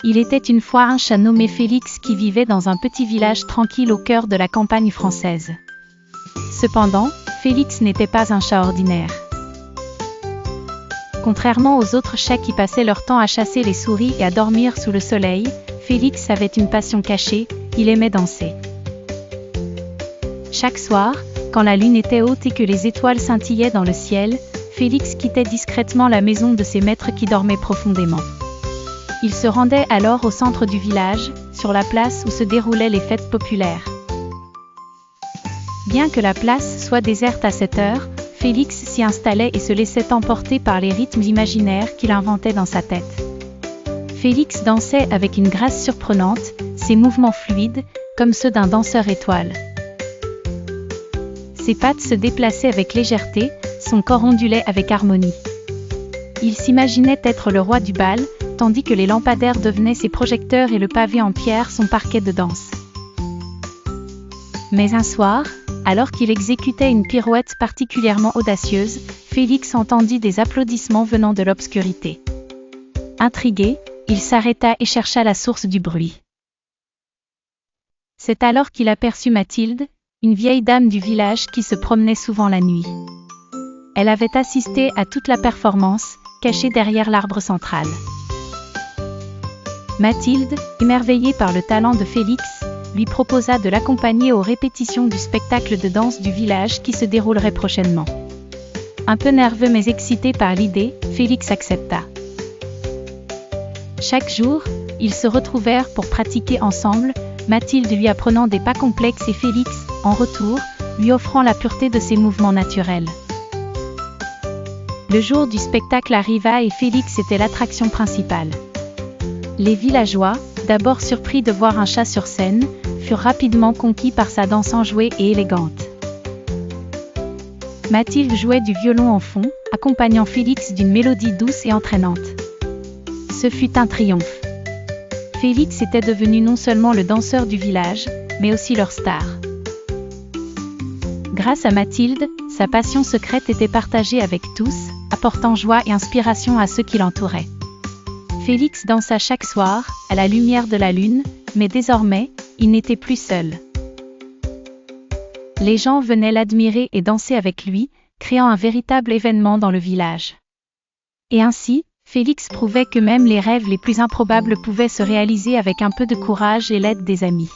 Il était une fois un chat nommé Félix qui vivait dans un petit village tranquille au cœur de la campagne française. Cependant, Félix n'était pas un chat ordinaire. Contrairement aux autres chats qui passaient leur temps à chasser les souris et à dormir sous le soleil, Félix avait une passion cachée, il aimait danser. Chaque soir, quand la lune était haute et que les étoiles scintillaient dans le ciel, Félix quittait discrètement la maison de ses maîtres qui dormaient profondément. Il se rendait alors au centre du village, sur la place où se déroulaient les fêtes populaires. Bien que la place soit déserte à cette heure, Félix s'y installait et se laissait emporter par les rythmes imaginaires qu'il inventait dans sa tête. Félix dansait avec une grâce surprenante, ses mouvements fluides, comme ceux d'un danseur étoile. Ses pattes se déplaçaient avec légèreté, son corps ondulait avec harmonie. Il s'imaginait être le roi du bal, tandis que les lampadaires devenaient ses projecteurs et le pavé en pierre son parquet de danse. Mais un soir, alors qu'il exécutait une pirouette particulièrement audacieuse, Félix entendit des applaudissements venant de l'obscurité. Intrigué, il s'arrêta et chercha la source du bruit. C'est alors qu'il aperçut Mathilde, une vieille dame du village qui se promenait souvent la nuit. Elle avait assisté à toute la performance, cachée derrière l'arbre central. Mathilde, émerveillée par le talent de Félix, lui proposa de l'accompagner aux répétitions du spectacle de danse du village qui se déroulerait prochainement. Un peu nerveux mais excité par l'idée, Félix accepta. Chaque jour, ils se retrouvèrent pour pratiquer ensemble, Mathilde lui apprenant des pas complexes et Félix, en retour, lui offrant la pureté de ses mouvements naturels. Le jour du spectacle arriva et Félix était l'attraction principale. Les villageois, d'abord surpris de voir un chat sur scène, furent rapidement conquis par sa danse enjouée et élégante. Mathilde jouait du violon en fond, accompagnant Félix d'une mélodie douce et entraînante. Ce fut un triomphe. Félix était devenu non seulement le danseur du village, mais aussi leur star. Grâce à Mathilde, sa passion secrète était partagée avec tous, apportant joie et inspiration à ceux qui l'entouraient. Félix dansa chaque soir, à la lumière de la lune, mais désormais, il n'était plus seul. Les gens venaient l'admirer et danser avec lui, créant un véritable événement dans le village. Et ainsi, Félix prouvait que même les rêves les plus improbables pouvaient se réaliser avec un peu de courage et l'aide des amis.